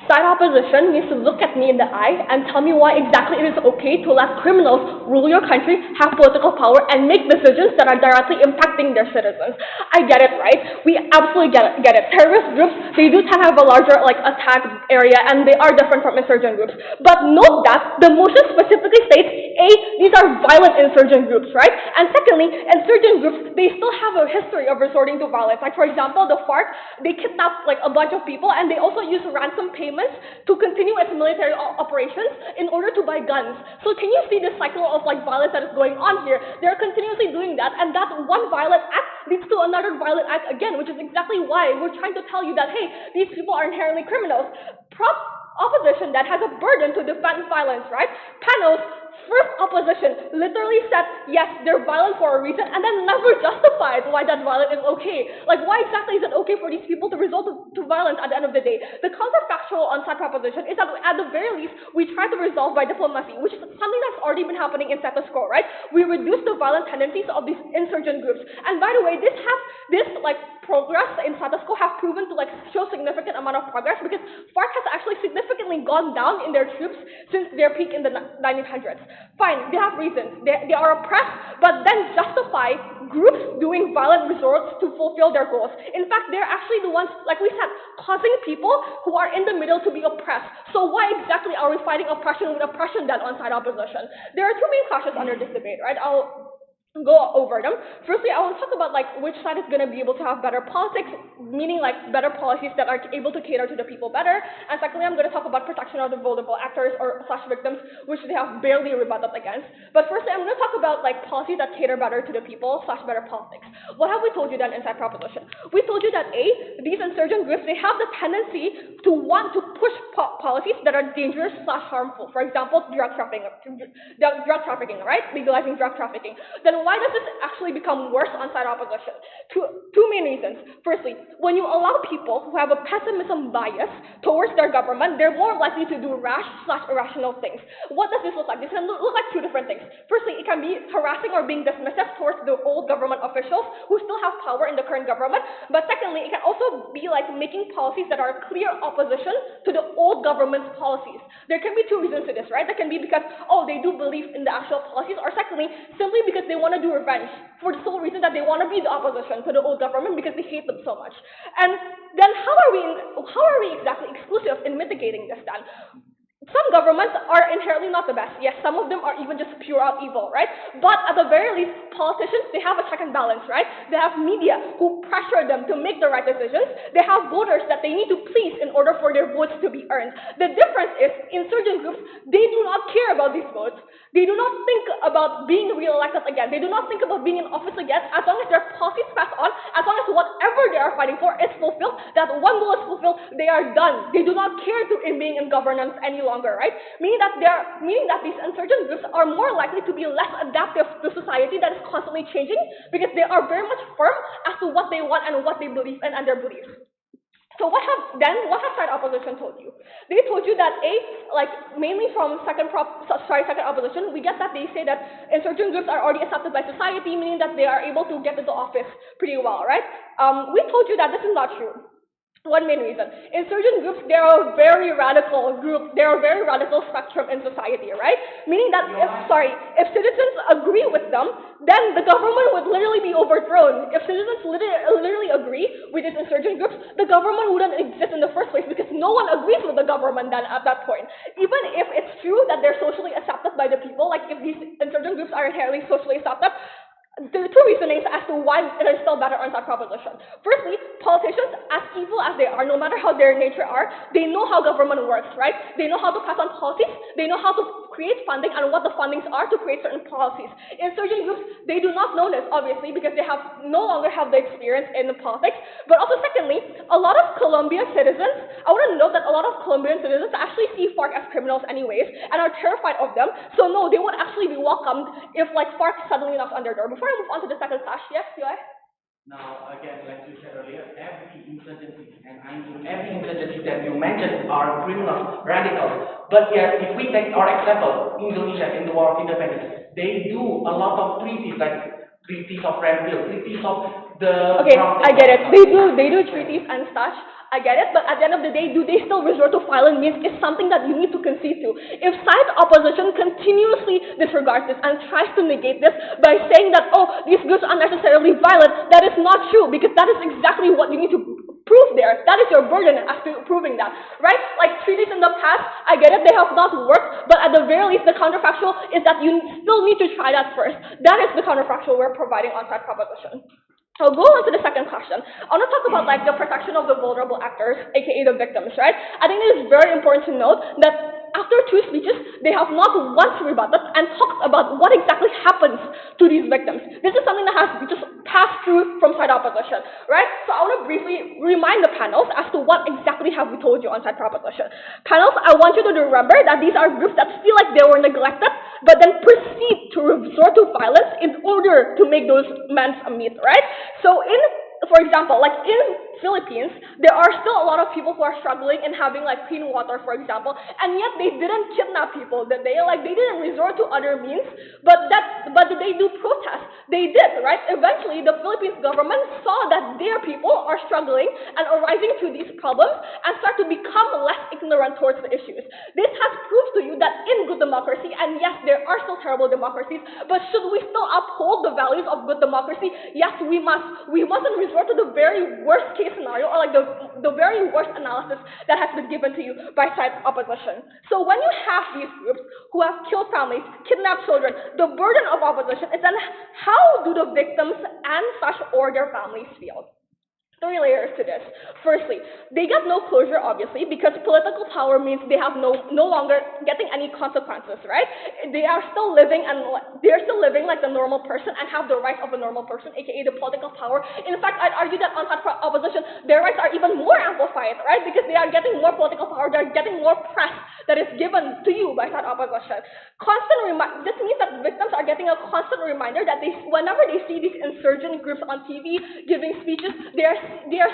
Side opposition needs to look at me in the eye and tell me why exactly it is okay to let criminals rule your country, have political power, and make decisions that are directly impacting their citizens. I get it, right? We absolutely get it. Terrorist groups, they do tend to have a larger attack area, and they are different from insurgent groups. But note that the motion specifically states, A, these are violent insurgent groups, right? And secondly, insurgent groups, they still have a history of resorting to violence. Like, for example, the FARC, they kidnapped a bunch of people, and they also use ransom payments to continue its military operations in order to buy guns. So can you see the cycle of violence that is going on here? They're continuously doing that, and that one violent act leads to another violent act again, which is exactly why we're trying to tell you that, hey, these people are inherently criminals. Opposition that has a burden to defend violence, right? Panel's first opposition literally said, yes, they're violent for a reason, and then never justified why that violence is okay. Why exactly is it okay for these people to resort to violence at the end of the day? The counterfactual on side proposition is that at the very least, we try to resolve by diplomacy, which is something that's already been happening in status quo, right? We reduce the violent tendencies of these insurgent groups. And by the way, this progress in status quo have proven to show significant amount of progress because FARC has actually significantly gone down in their troops since their peak in the 1900s. Fine, they have reasons. They are oppressed, but then justify groups doing violent resorts to fulfill their goals. In fact, they're actually the ones, like we said, causing people who are in the middle to be oppressed. So why exactly are we fighting oppression with oppression then on side opposition? There are two main clashes under this debate, right? I'll go over them. Firstly, I want to talk about which side is going to be able to have better politics, meaning better policies that are able to cater to the people better. And secondly, I'm going to talk about protection of the vulnerable actors or / victims, which they have barely rebutted against. But firstly, I'm going to talk about policies that cater better to the people / better politics. What have we told you then inside proposition? We told you that A, these insurgent groups, they have the tendency to want to push policies that are dangerous slash harmful. For example, drug trafficking, right? Legalizing drug trafficking. Then why does this actually become worse on side opposition? Two main reasons. Firstly, when you allow people who have a pessimism bias towards their government, they're more likely to do rash slash irrational things. What does this look like? This can look like two different things. Firstly, it can be harassing or being dismissive towards the old government officials who still have power in the current government. But secondly, it can also be like making policies that are clear opposition to the old government's policies. There can be two reasons to this, right? That can be because, oh, they do believe in the actual policies, or secondly, simply because they want to do revenge for the sole reason that they want to be the opposition to the old government because they hate them so much. And then how are we exactly exclusive in mitigating this then? Some governments are inherently not the best. Yes, some of them are even just pure out evil, right? But at the very least, politicians, they have a check and balance, right? They have media who pressure them to make the right decisions. They have voters that they need to please in order for their votes to be earned. The difference is, insurgent groups, they do not care about these votes. They do not think about being re-elected again. They do not think about being in office again. As long as their policies pass on, as long as whatever they are fighting for is fulfilled, that one goal is fulfilled, they are done. They do not care in being in governance any longer, right? Meaning that these insurgent groups are more likely to be less adaptive to society that is constantly changing because they are very much firm as to what they want and what they believe in and their beliefs. So what has side opposition told you? They told you that mainly from second opposition, we get that they say that insurgent groups are already accepted by society, meaning that they are able to get into office pretty well, right? We told you that this is not true. One main reason. Insurgent groups, they are a very radical group. They are a very radical spectrum in society, right? Meaning that if citizens agree with them, then the government would literally be overthrown. If citizens literally agree with these insurgent groups, the government wouldn't exist in the first place because no one agrees with the government then at that point. Even if it's true that they're socially accepted by the people, like if these insurgent groups are inherently socially accepted, there are two reasonings as to why it is still better on that proposition. Firstly, politicians, as evil as they are, no matter how their nature are, they know how government works, right? They know how to pass on policies, they know how to create funding and what the fundings are to create certain policies. Insurgent groups, they do not know this, obviously, because they no longer have the experience in politics. But also secondly, a lot of Colombian citizens, I want to note that a lot of Colombian citizens actually see FARC as criminals anyways and are terrified of them. So no, they would actually be welcomed if FARC suddenly knocks on their door. Before I move on to the second clash, yes, Eli? Now, again, like you said earlier, every insurgency, and I mean every insurgency that you mentioned are criminals, radicals. But yet, if we take our example, Indonesia in the War of Independence, they do a lot of treaties, like treaties of Renville, treaties of the... Okay, I get it. They do treaties and such. I get it, but at the end of the day, do they still resort to violent means is something that you need to concede to. If side opposition continuously disregards this and tries to negate this by saying that, oh, these groups are unnecessarily violent, that is not true, because that is exactly what you need to prove there. That is your burden as to proving that, right? Like treaties in the past, I get it, they have not worked, but at the very least, the counterfactual is that you still need to try that first. That is the counterfactual we're providing on side proposition. So go on to the second question. I want to talk about the protection of the vulnerable actors, aka the victims, right? I think it is very important to note that after two speeches, they have not once rebutted and talked about what exactly happens to these victims. This is something that has just passed through from side opposition, right? So I want to briefly remind the panels as to what exactly have we told you on side proposition. Panels, I want you to remember that these are groups that feel like they were neglected, but then proceed to resort to violence in order to make those ends meet, right? So for example, like in Philippines, there are still a lot of people who are struggling in having clean water, for example, and yet they didn't kidnap people. They didn't resort to other means, but they do protest. They did, right? Eventually, the Philippines government saw that their people are struggling and arising to these problems and start to become less ignorant towards the issues. This has proved to you that in good democracy, and yes, there are still terrible democracies, but should we still uphold the values of good democracy? Yes, we must. We mustn't resort to the very worst case scenario or the very worst analysis that has been given to you by side opposition. So when you have these groups who have killed families, kidnapped children, the burden of opposition is then how do the victims and such or their families feel? Three layers to this. Firstly, they get no closure, obviously, because political power means they have no longer getting any consequences, right? They are still living like the normal person and have the rights of a normal person, aka the political power. In fact, I'd argue that on opposition, their rights are even more amplified, right? Because they are getting more political power, they're getting more press that is given to you by that opposition. This means that victims are getting a constant reminder that whenever they see these insurgent groups on TV giving speeches, they are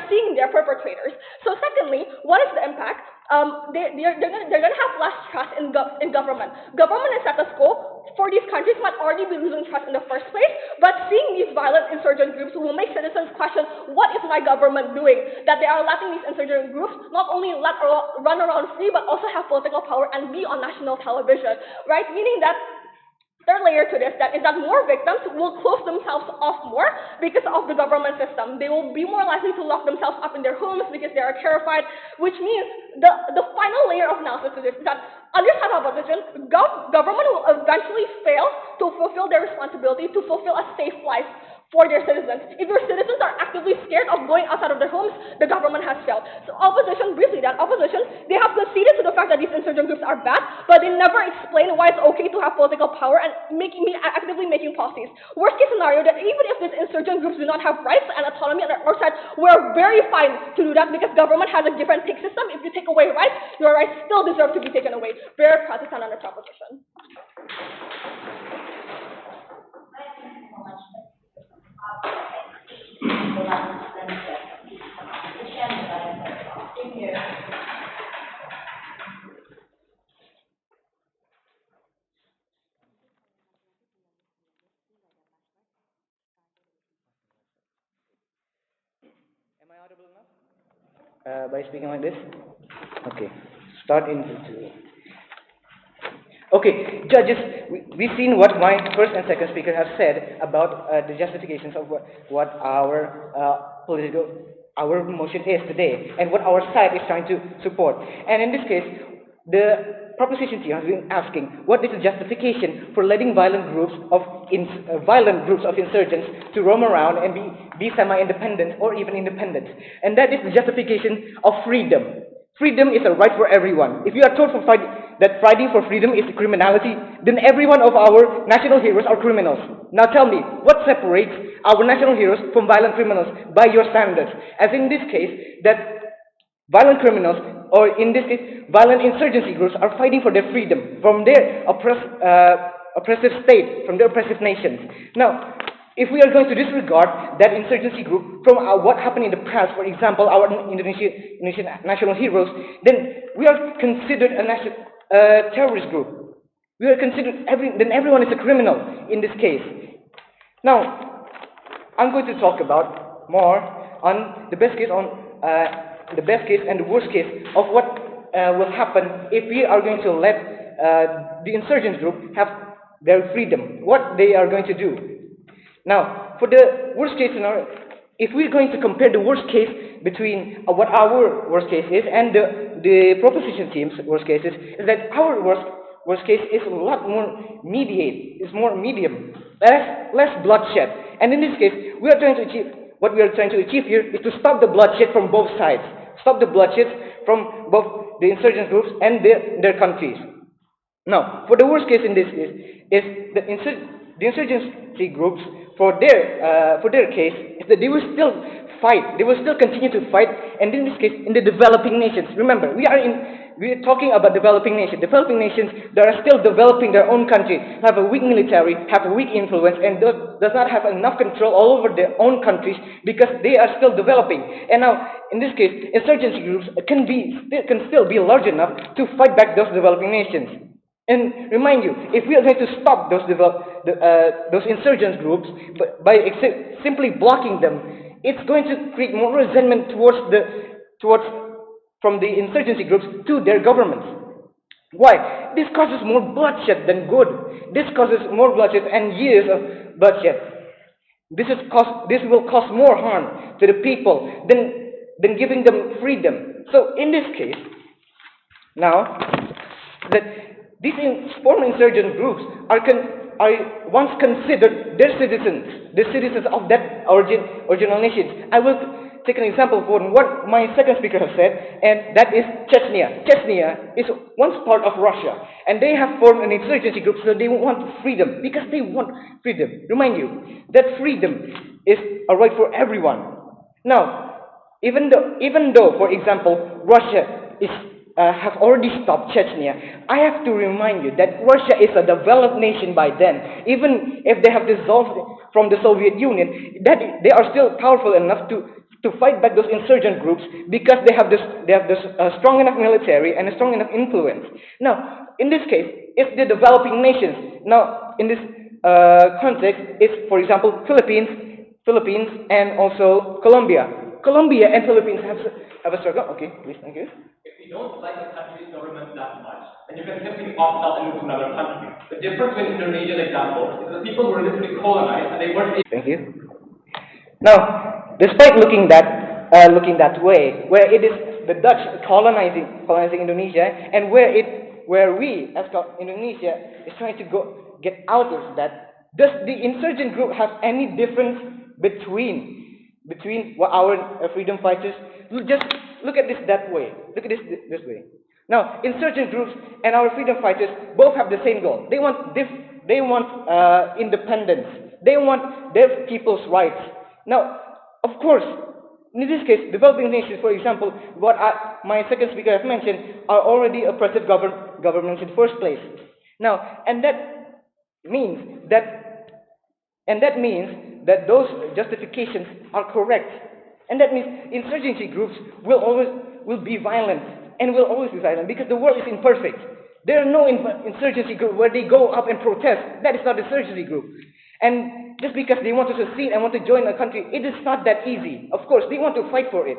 seeing their perpetrators. So secondly, what is the impact? They're gonna have less trust in government. Government and status quo for these countries might already be losing trust in the first place, but seeing these violent insurgent groups will make citizens question, what is my government doing? That they are letting these insurgent groups not only run around free, but also have political power and be on national television, right? Meaning that third layer to this is that more victims will close themselves off more because of the government system. They will be more likely to lock themselves up in their homes because they are terrified, which means the final layer of analysis to this is that under such opposition, government will eventually fail to fulfill their responsibility to fulfill a safe life for their citizens. If your citizens are actively scared of going outside of their homes, the government has failed. So opposition, they have conceded to the fact that these insurgent groups are bad, but they never explain why it's okay to have political power and actively making policies. Worst case scenario, that even if these insurgent groups do not have rights and autonomy on our side, we're very fine to do that because government has a different take system. If you take away rights, your rights still deserve to be taken away. Very proud to stand on this opposition. Thank you so much. Thank you. Am I audible enough? By speaking like this? Okay. Start in two. Okay, judges, we've seen what my first and second speaker have said about the justifications of what our our motion is today, and what our side is trying to support. And in this case, the proposition team has been asking, what is the justification for letting violent groups of insurgents to roam around and be semi-independent or even independent? And that is the justification of freedom. Freedom is a right for everyone. If you are told that fighting for freedom is criminality, then every one of our national heroes are criminals. Now tell me, what separates our national heroes from violent criminals by your standards? As in this case, that violent criminals, or in this case, violent insurgency groups are fighting for their freedom from their oppressive state, from their oppressive nations. Now, if we are going to disregard that insurgency group from what happened in the past, for example, our Indonesian national heroes, then we are considered a terrorist group. We are considered then everyone is a criminal in this case. Now, I'm going to talk about more on the best case and the worst case of what will happen if we are going to let the insurgent group have their freedom. What they are going to do. Now, for the worst case scenario, if we're going to compare the worst case between what our worst case is and the proposition team's worst case is that our worst case is a lot more medium, less bloodshed. And in this case, what we are trying to achieve here is to stop the bloodshed from both sides, stop the bloodshed from both the insurgent groups and their countries. Now, for the worst case in this is the insurgency groups. For their case, is that they will still fight. They will still continue to fight. And in this case, in the developing nations. Remember, we are talking about developing nations. Developing nations that are still developing their own country, have a weak military, have a weak influence, and does not have enough control all over their own countries because they are still developing. And now, in this case, insurgency groups can still be large enough to fight back those developing nations. And remind you, if we are going to stop those insurgent groups by simply blocking them, it's going to create more resentment from the insurgency groups to their governments. Why? This causes more bloodshed than good. This causes more bloodshed and years of bloodshed. This will cause more harm to the people than giving them freedom. So in this case, now that these former insurgent groups are once considered their citizens, the citizens of that original nation. I will take an example from what my second speaker has said, and that is Chechnya. Chechnya is once part of Russia, and they have formed an insurgency group, so they want freedom, because they want freedom. Remind you that freedom is a right for everyone. Now, even though, for example, Russia have already stopped Chechnya, I have to remind you that Russia is a developed nation by then. Even if they have dissolved from the Soviet Union, that they are still powerful enough to fight back those insurgent groups, because they have this strong enough military and a strong enough influence. Now, in this case, if the developing nations, now in this context, is for example Philippines and also Colombia. Colombia and Philippines have a struggle. Okay, please, thank you. If you don't like a country's government that much, then you can simply opt out and move to another country. The difference with Indonesia's example is that the people were literally colonized and they weren't. Thank you. Now, despite looking that way, where it is the Dutch colonizing Indonesia, and where we as Indonesia is trying to get out of that, does the insurgent group have any difference between what our freedom fighters? Just look at this that way. Look at this way. Now, insurgent groups and our freedom fighters both have the same goal. They want independence. They want their people's rights. Now, of course, in this case, developing nations, for example, what my second speaker has mentioned, are already oppressive governments in the first place. Now, and that means that those justifications are correct. And that means insurgency groups will be violent, and will always be violent, because the world is imperfect. There are no insurgency group where they go up and protest. That is not insurgency group. And just because they want to secede and want to join a country, it is not that easy. Of course, they want to fight for it.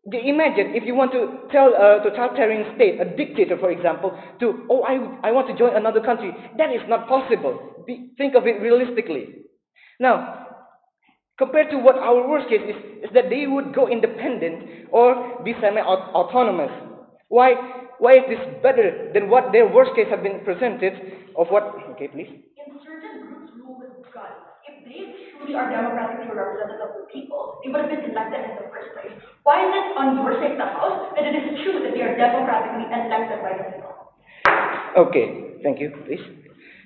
Imagine if you want to tell a totalitarian state, a dictator, for example, I want to join another country. That is not possible. Think of it realistically. Now, compared to what our worst case is that they would go independent or be semi-autonomous. Why is this better than what their worst case have been presented of what? Okay, please. Insurgent groups rule with guns. If they truly are democratically representative of the people, they would have been elected in the first place. Why is it on your side of the house that it is true that they are democratically elected by the people? Okay, thank you, please.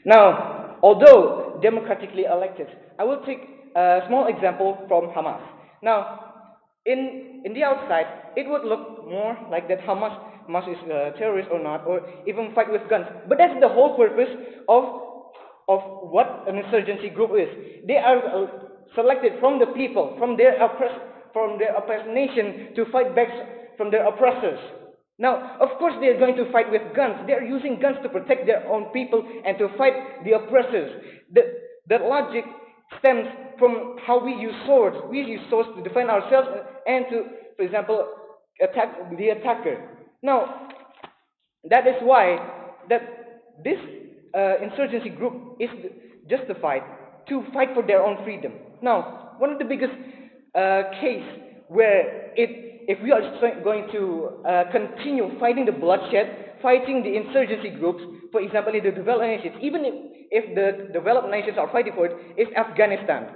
Now, although democratically elected, I will take a small example from Hamas. Now, in the outside, it would look more like that Hamas is a terrorist or not, or even fight with guns. But that's the whole purpose of what an insurgency group is. They are selected from the people, from their oppressed nation, to fight back from their oppressors. Now, of course, they are going to fight with guns. They are using guns to protect their own people and to fight the oppressors. That logic stems from how we use swords. We use swords to defend ourselves and to, for example, attack the attacker. Now, that is why that this insurgency group is justified to fight for their own freedom. Now, one of the biggest case where if we are going to continue fighting the bloodshed, fighting the insurgency groups, for example, in the developed nations, even if the developed nations are fighting for it, is Afghanistan.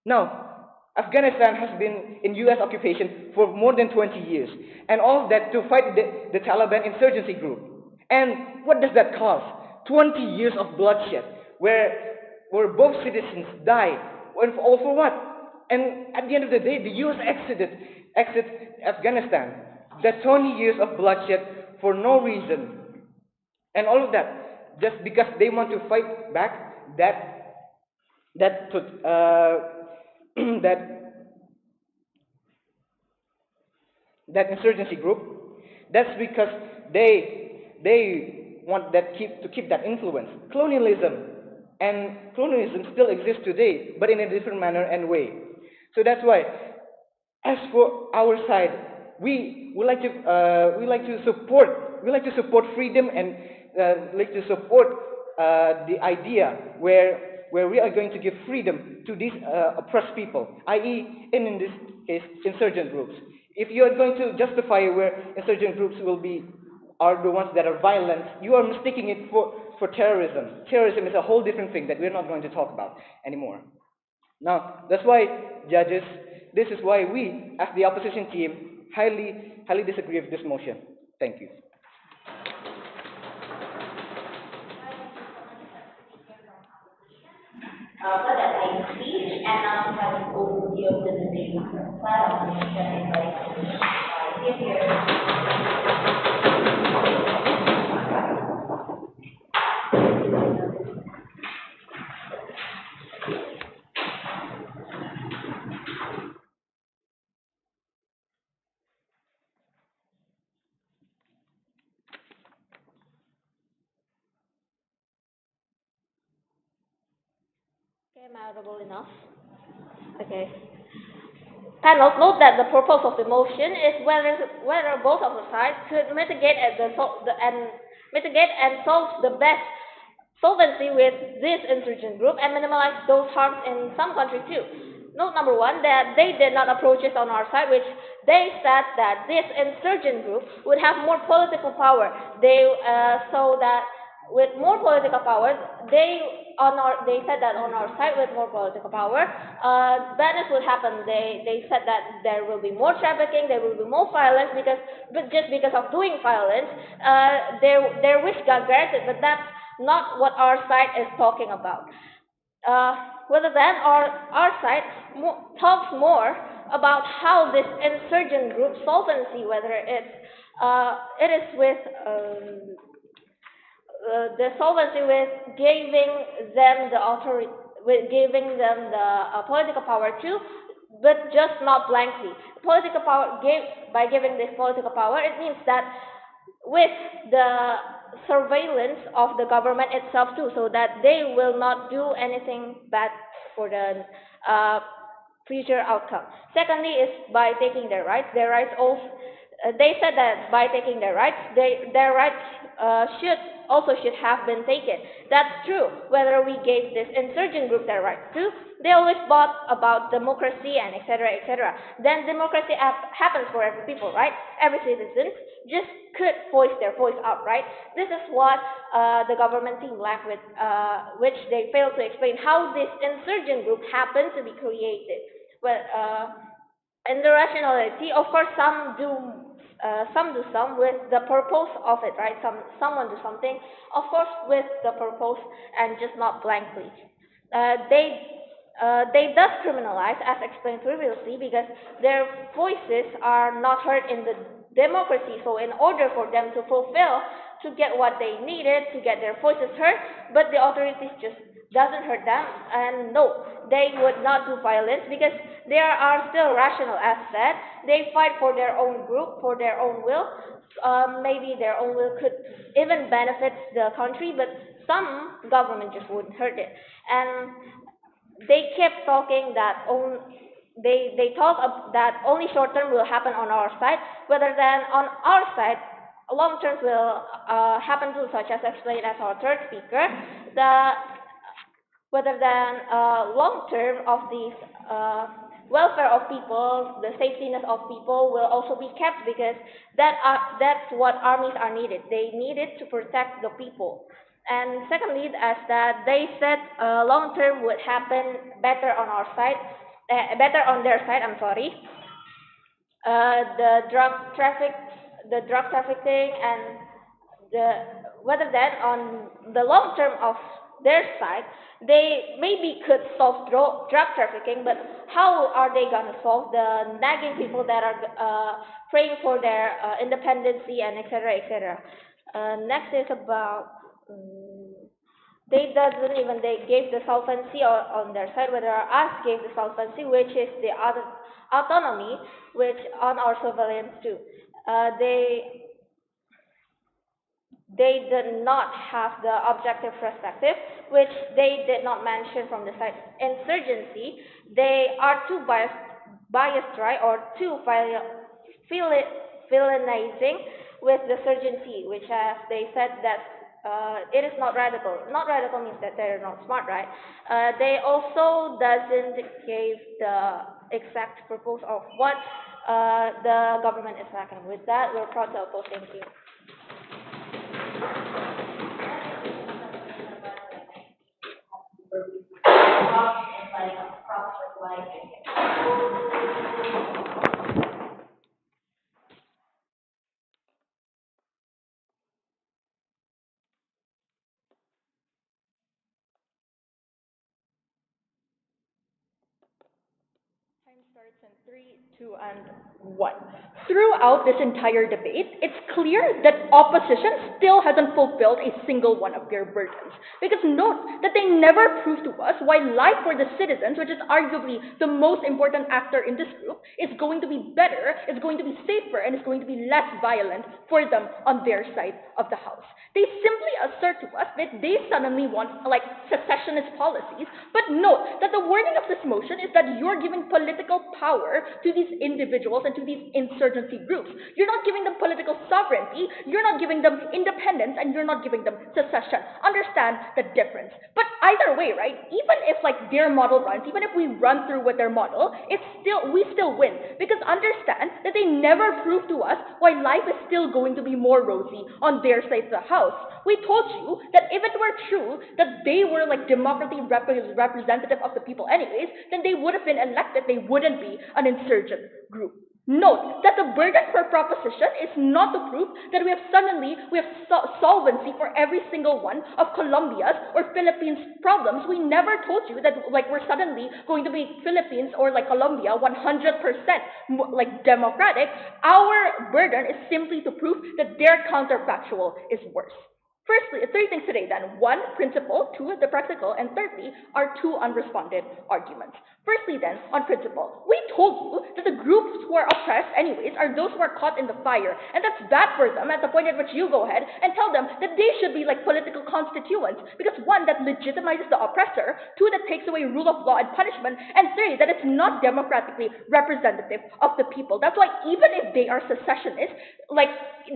Now, Afghanistan has been in U.S. occupation for more than 20 years, and all of that to fight the Taliban insurgency group. And what does that cause? 20 years of bloodshed, where both citizens died, and all for what? And at the end of the day, the U.S. exit Afghanistan. That 20 years of bloodshed for no reason, and all of that just because they want to fight back that insurgency group. That's because they want to keep that influence. Colonialism still exists today, but in a different manner and way. So that's why, as for our side, we like to support freedom, and like to support the idea where we are going to give freedom to these oppressed people, i.e., in this case, insurgent groups. If you are going to justify where insurgent groups are the ones that are violent, you are mistaking it for terrorism. Terrorism is a whole different thing that we're not going to talk about anymore. Now, that's why judges This is why we, as the opposition team, highly disagree with this motion. Thank you. For that I speech, and now we have an overview of the debate plan of the motion and by here. Okay, am I audible enough? Okay. Panel, note that the purpose of the motion is whether both of the sides could mitigate and solve the best solvency with this insurgent group and minimize those harms in some countries too. Note number one, that they did not approach us on our side, which they said that this insurgent group would have more political power. So that with more political power, they said that on our side with more political power, badness would happen. They said that there will be more trafficking, there will be more violence but just because of doing violence, their wish got granted. But that's not what our side is talking about. Rather than our side talks more about how this insurgent group solvency, whether it is with the solvency with giving them the authority, with giving them the political power too, but just not blankly. Political power by giving this political power, it means that with the surveillance of the government itself too, so that they will not do anything bad for the future outcome. Secondly is by taking their rights. They said that by taking their rights, their rights should have been taken. That's true. Whether we gave this insurgent group their rights too, they always fought about democracy and etc. etc. Then democracy happens for every people, right? Every citizen just could voice their voice out, right? This is what the government team lacked with, which they failed to explain how this insurgent group happened to be created. Well, and the rationality, of course, some do some with the purpose of it, right? Someone do something, of course, with the purpose and just not blankly. They thus criminalize, as explained previously, because their voices are not heard in the democracy. So in order for them to get what they needed, to get their voices heard, but the authorities just doesn't hurt them, and no, they would not do violence because they are still rational. As said, they fight for their own group, for their own will. Maybe their own will could even benefit the country, but some government just wouldn't hurt it. And they kept talking that they talk that only short term will happen on our side, rather than on our side long term will happen too, such as explained as our third speaker. Rather than long term of these welfare of people, the safetyness of people will also be kept, because that's what armies are needed. They needed to protect the people. And secondly, as that they said long term would happen better on our side, better on their side. I'm sorry. The drug trafficking, and rather than on the long term of their side, they maybe could solve drug trafficking, but how are they going to solve the nagging people that are praying for their independency and etc. etc. Next is about they gave the solvency on their side, whether us gave the solvency, which is the other autonomy, which on our surveillance too. They did not have the objective perspective, which they did not mention from the side insurgency. They are too biased, right, or too villainizing with the insurgency, which as they said that it is not radical. Not radical means that they're not smart, right? They also doesn't give the exact purpose of what the government is lacking. With that, we're proud to oppose. Thank you. Like a proper life. Starts in 3, 2, and 1. Throughout this entire debate, it's clear that opposition still hasn't fulfilled a single one of their burdens. Because note that they never proved to us why life for the citizens, which is arguably the most important actor in this group, is going to be better, is going to be safer, and is going to be less violent for them on their side of the house. They simply assert to us that they suddenly want, like, secessionist policies, but note that the wording of this motion is that you're giving political power to these individuals and to these insurgency groups. You're not giving them political sovereignty, you're not giving them independence, and you're not giving them secession. Understand the difference. But either way, right, even if like their model runs, even if we run through with their model, we still win. Because understand that they never proved to us why life is still going to be more rosy on their side of the house. We told you that if it were true that they were like democratically representative of the people anyways, then they would have been elected, they wouldn't be an insurgent group. Note that the burden per proposition is not to prove that we have solvency for every single one of Colombia's or Philippines' problems. We never told you that like we're suddenly going to be Philippines or like Colombia 100% like democratic. Our burden is simply to prove that their counterfactual is worse. Firstly, three things today then. One, principle. Two, the practical. And thirdly, our two unresponded arguments. Firstly then, on principle. We told you that the groups who are oppressed anyways are those who are caught in the fire. And that's bad for them at the point at which you go ahead and tell them that they should be like political constituents. Because one, that legitimizes the oppressor. Two, that takes away rule of law and punishment. And three, that it's not democratically representative of the people. That's why even if they are secessionists, like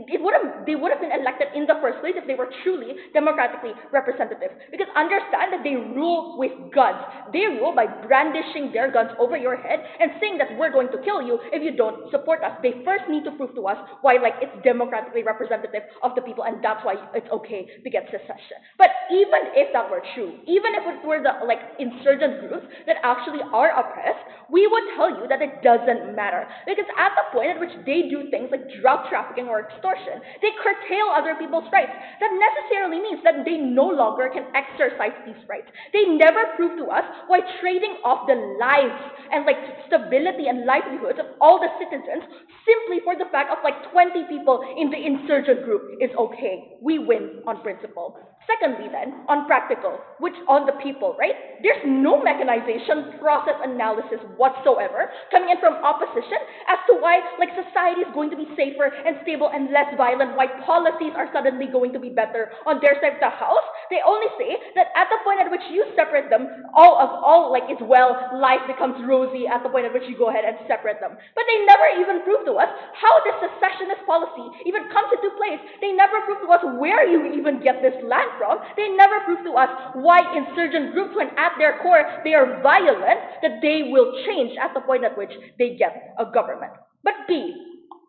they would have been elected in the first place if they were truly democratically representative. Because understand that they rule with guns. They rule by brandishing their guns over your head and saying that we're going to kill you if you don't support us. They first need to prove to us why like it's democratically representative of the people, and that's why it's okay to get secession. But even if that were true, even if it were the like insurgent groups that actually are oppressed, we would tell you that it doesn't matter. Because at the point at which they do things like drug trafficking or extortion, they curtail other people's rights. That necessarily means that they no longer can exercise these rights. They never prove to us why trading off the lives and like stability and livelihoods of all the citizens simply for the fact of like 20 people in the insurgent group is okay. We win on principle. Secondly then, on practical, which on the people, right? There's no mechanization, process analysis whatsoever coming in from opposition as to why like society is going to be safer and stable and less violent, why policies are suddenly going to be better on their side of the house. They only say that at the point at which you separate them, all like is well, life becomes rosy at the point at which you go ahead and separate them. But they never even prove to us how this secessionist policy even comes into place. They never prove to us where you even get this land from. They never prove to us why insurgent groups, when at their core they are violent, that they will change at the point at which they get a government. But B,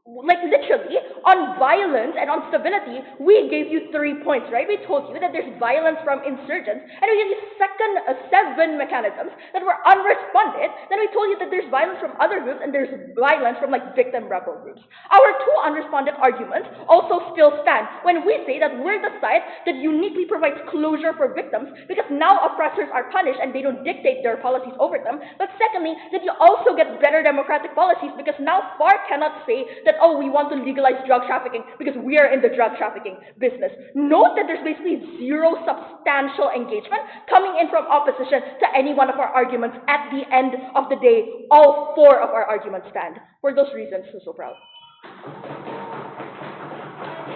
like literally, on violence and on stability, we gave you 3 points, right? We told you that there's violence from insurgents, and we gave you 7 mechanisms that were unresponded. Then we told you that there's violence from other groups, and there's violence from like victim rebel groups. Our 2 unresponded arguments also still stand when we say that we're the side that uniquely provides closure for victims, because now oppressors are punished and they don't dictate their policies over them. But secondly, that you also get better democratic policies, because now FARC cannot say that, oh, we want to legalize drug trafficking because we are in the drug trafficking business. Note that there's basically zero substantial engagement coming in from opposition to any one of our arguments. At the end of the day, all 4 of our arguments stand. For those reasons, I'm so proud. Thank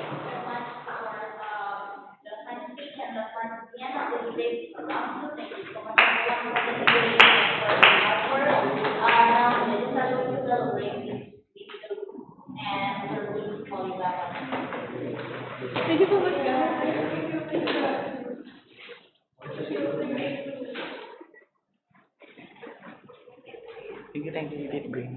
you so much for the fine speech and the fun at the end of the debate around you. Thank you so much everyone for participating and for the hard work. Now, the discussion will celebrate and we're going to call you back on. Thank you so much, guys. Thank you, you did great.